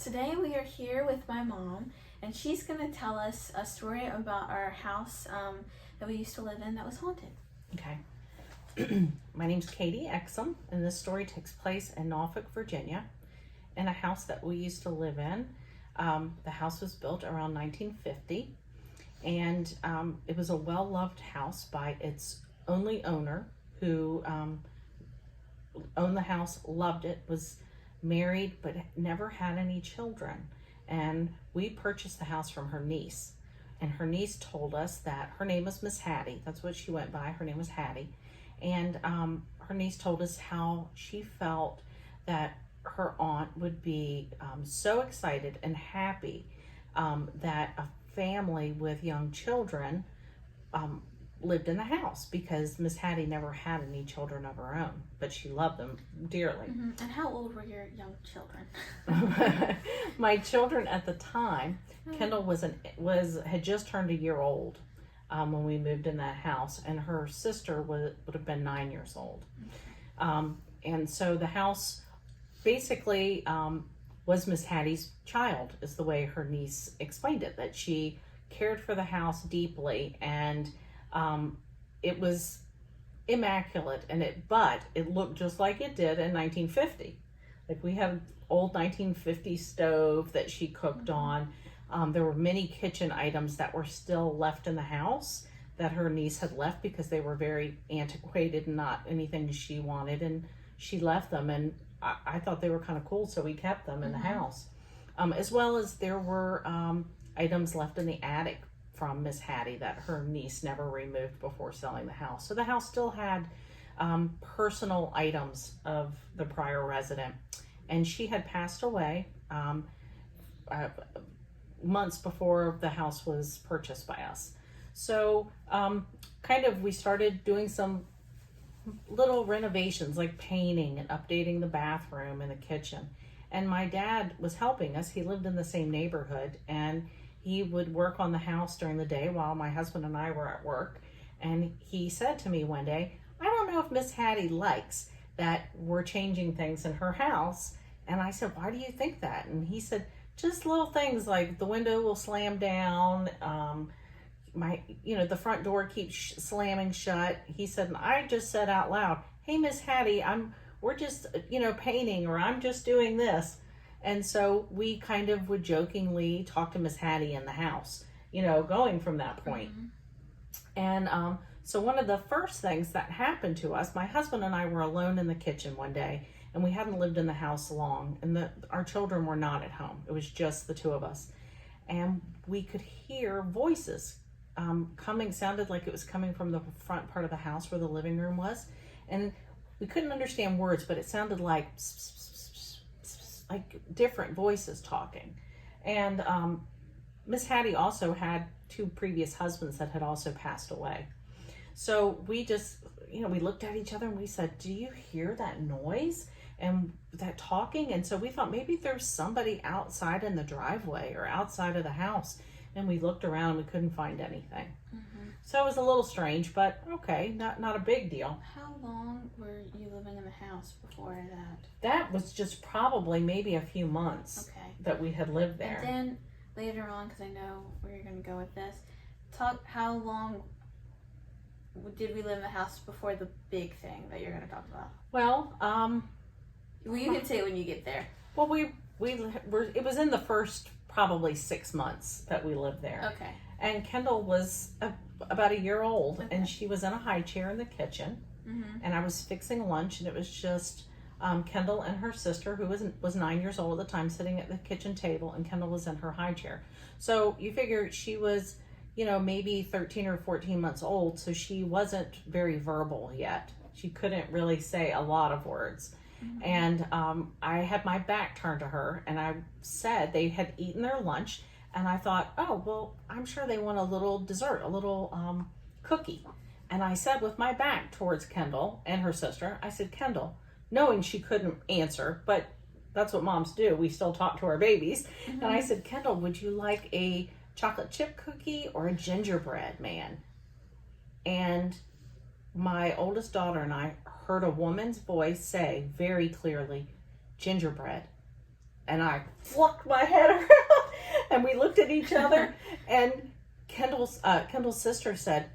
Today we are here with my mom, and she's going to tell us a story about our house that we used to live in that was haunted. Okay. My name's Katie Exum, and this story takes place in Norfolk, Virginia, in a house that we used to live in. The house was built around 1950, and it was a well-loved house by its only owner, who owned the house, loved it, was married, but never had any children. And we purchased the house from her niece. And her niece told us that her name was Miss Hattie. That's what she went by. Her name was Hattie. And her niece told us how she felt that her aunt would be so excited and happy that a family with young children lived in the house, because Miss Hattie never had any children of her own, but she loved them dearly. Mm-hmm. And how old were your young children? My children at the time, Kendall had just turned a year old when we moved in that house, and her sister would have been 9 years old. Okay. And so the house basically was Miss Hattie's child, is the way her niece explained it, that she cared for the house deeply, and it was immaculate, but it looked just like it did in 1950. Like, we had old 1950 stove that she cooked on. There were many kitchen items that were still left in the house that her niece had left because they were very antiquated and not anything she wanted, and she left them, and I thought they were kind of cool, so we kept them in the house. As well as there were items left in the attic from Miss Hattie that her niece never removed before selling the house. So the house still had personal items of the prior resident, and she had passed away months before the house was purchased by us. So we started doing some little renovations, like painting and updating the bathroom and the kitchen. And my dad was helping us. He lived in the same neighborhood, and he would work on the house during the day while my husband and I were at work. And he said to me one day, "I don't know if Miss Hattie likes that we're changing things in her house." And I said, "Why do you think that?" And he said, "Just little things like the window will slam down, the front door keeps slamming shut." He said, and I just said out loud, "Hey, Miss Hattie, we're just, painting, or I'm just doing this." And so we kind of would jokingly talk to Miss Hattie in the house, going from that point. Mm-hmm. And so one of the first things that happened to us, my husband and I were alone in the kitchen one day, and we hadn't lived in the house long, and our children were not at home. It was just the two of us. And we could hear voices sounded like it was coming from the front part of the house where the living room was. And we couldn't understand words, but it sounded like different voices talking. And Miss Hattie also had two previous husbands that had also passed away. So we just, we looked at each other and we said, "Do you hear that noise and that talking?" And so we thought maybe there's somebody outside in the driveway or outside of the house. And we looked around and we couldn't find anything. Mm-hmm. So it was a little strange, but okay, not a big deal. How long were you living in the house before that? That was just probably maybe a few months that we had lived there. And then later on, because I know where you're going to go with this, how long did we live in the house before the big thing that you're going to talk about? Well, you can say it when you get there. Well, it was in the first probably 6 months that we lived there. Okay. And Kendall was about a year old, and she was in a high chair in the kitchen. Mm-hmm. And I was fixing lunch, and it was just Kendall and her sister, who was 9 years old at the time, sitting at the kitchen table, and Kendall was in her high chair. So you figure she was, maybe 13 or 14 months old, so she wasn't very verbal yet. She couldn't really say a lot of words. Mm-hmm. And I had my back turned to her, and I said they had eaten their lunch, and I thought, oh, well, I'm sure they want a little dessert, a little cookie. And I said, with my back towards Kendall and her sister, I said, "Kendall," knowing she couldn't answer, but that's what moms do. We still talk to our babies. Mm-hmm. And I said, "Kendall, would you like a chocolate chip cookie or a gingerbread man?" And my oldest daughter and I heard a woman's voice say very clearly, "Gingerbread." And I flucked my head around, and we looked at each other, and Kendall's sister said,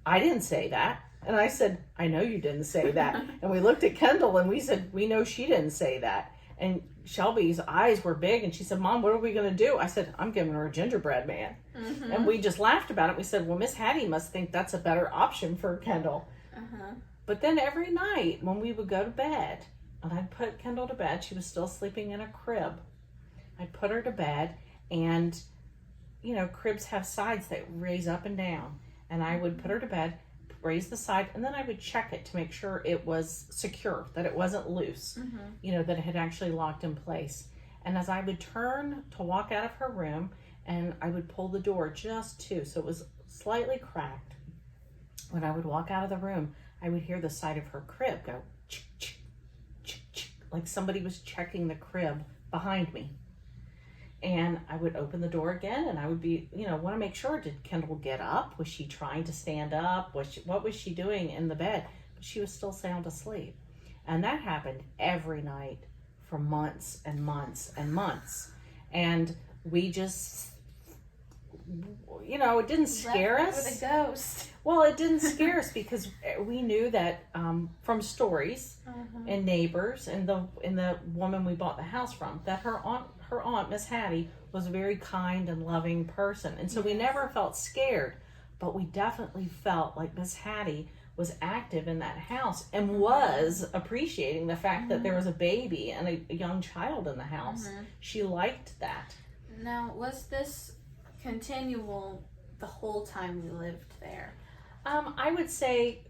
I didn't say that. And I said, I know you didn't say that. And we looked at Kendall and we said, we know she didn't say that. And Shelby's eyes were big and she said, Mom, what are we going to do? I said, I'm giving her a gingerbread man. Mm-hmm. And we just laughed about it. We said, well, Miss Hattie must think that's a better option for Kendall. Uh-huh. But then every night when we would go to bed, and I'd put Kendall to bed, she was still sleeping in a crib. I'd put her to bed, and, you know, cribs have sides that raise up and down. And I would put her to bed, raise the side, and then I would check it to make sure it was secure, that it wasn't loose, you know, that it had actually locked in place. And as I would turn to walk out of her room, and I would pull the door just so it was slightly cracked. When I would walk out of the room, I would hear the side of her crib go chick, chick, chick, chick, like somebody was checking the crib behind me. And I would open the door again, and I would be, you know, want to make sure, did Kendall get up? Was she trying to stand up? What was she doing in the bed? But she was still sound asleep. And that happened every night for months and months and months. And we just, you know, it didn't scare us. With a ghost. Well, it didn't scare us because we knew that from stories and neighbors and the woman we bought the house from, that her aunt, Miss Hattie, was a very kind and loving person. And so we never felt scared, but we definitely felt like Miss Hattie was active in that house and was appreciating the fact that there was a baby and a young child in the house. She liked that. Now, was this continual the whole time we lived there? I would say,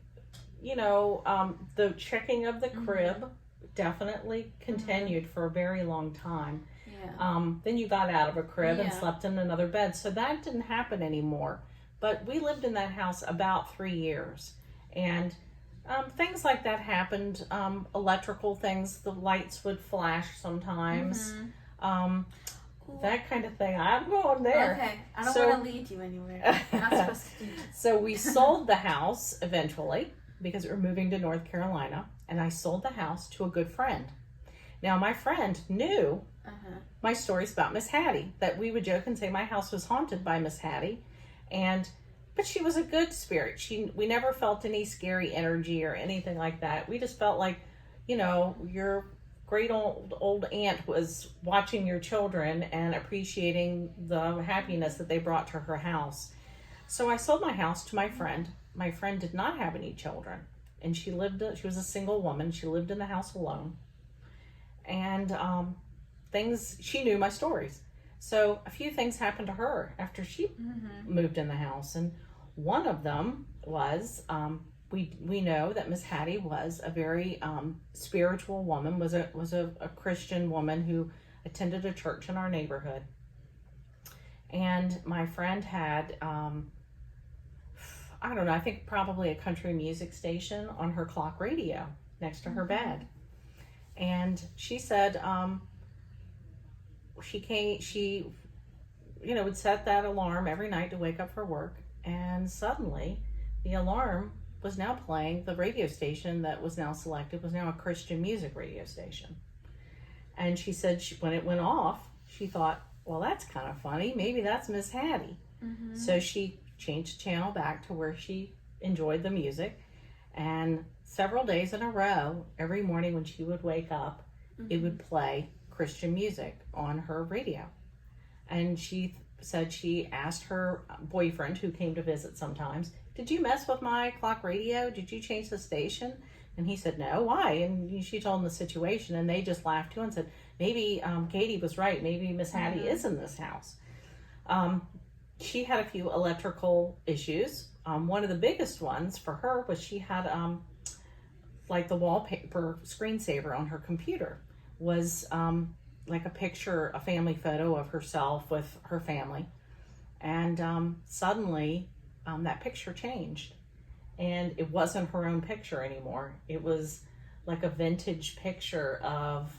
you know, the checking of the crib definitely continued for a very long time. Yeah. Then you got out of a crib and slept in another bed. So that didn't happen anymore. But we lived in that house about 3 years. And things like that happened. Electrical things, the lights would flash sometimes. That kind of thing. I'm going there. Okay. I don't want to lead you anywhere. You're not supposed to do that. So we sold the house eventually because we were moving to North Carolina. And I sold the house to a good friend. Now, my friend knew my stories about Miss Hattie, that we would joke and say my house was haunted by Miss Hattie. But she was a good spirit. We never felt any scary energy or anything like that. We just felt like, you know, your great old aunt was watching your children and appreciating the happiness that they brought to her house. So I sold my house to my friend. My friend did not have any children, and she was a single woman. She lived in the house alone. And she knew my stories. So a few things happened to her after she moved in the house. And one of them was, we know that Miss Hattie was a very spiritual woman, was a Christian woman who attended a church in our neighborhood. And my friend had, I don't know, I think probably a country music station on her clock radio next to her bed. And she said she would set that alarm every night to wake up for work. And suddenly the alarm was now playing. The radio station that was now selected was now a Christian music radio station. And she said when it went off, she thought, well, that's kind of funny. Maybe that's Miss Hattie. So she changed the channel back to where she enjoyed the music. And several days in a row, every morning when she would wake up, it would play Christian music on her radio. And she said she asked her boyfriend, who came to visit sometimes, did you mess with my clock radio? Did you change the station? And he said, no, why? And she told him the situation, and they just laughed too and said, maybe Katie was right. Maybe Miss Hattie is in this house. She had a few electrical issues. One of the biggest ones for her was she had like the wallpaper screensaver on her computer was like a family photo of herself with her family. And suddenly that picture changed. And it wasn't her own picture anymore. It was like a vintage picture of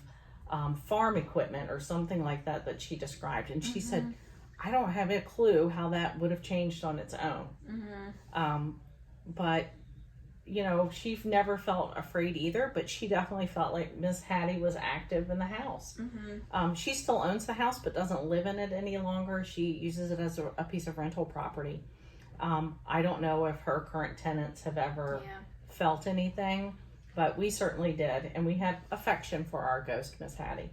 farm equipment or something like that she described. And she said, I don't have a clue how that would have changed on its own. But you know, she never felt afraid either, but she definitely felt like Miss Hattie was active in the house. She still owns the house, but doesn't live in it any longer. She uses it as a piece of rental property. I don't know if her current tenants have ever felt anything, but we certainly did, and we had affection for our ghost, Miss Hattie.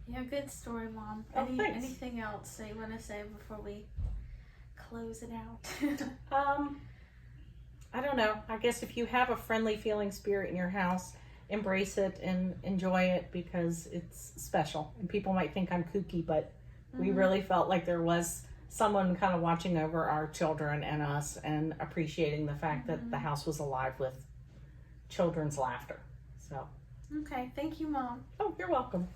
Yeah, good story, Mom. Oh, thanks. Anything else that you want to say before we close it out? I don't know. I guess if you have a friendly feeling spirit in your house, embrace it and enjoy it, because it's special. And people might think I'm kooky, but we really felt like there was someone kind of watching over our children and us, and appreciating the fact that the house was alive with children's laughter. So. Okay, thank you, Mom. Oh, you're welcome.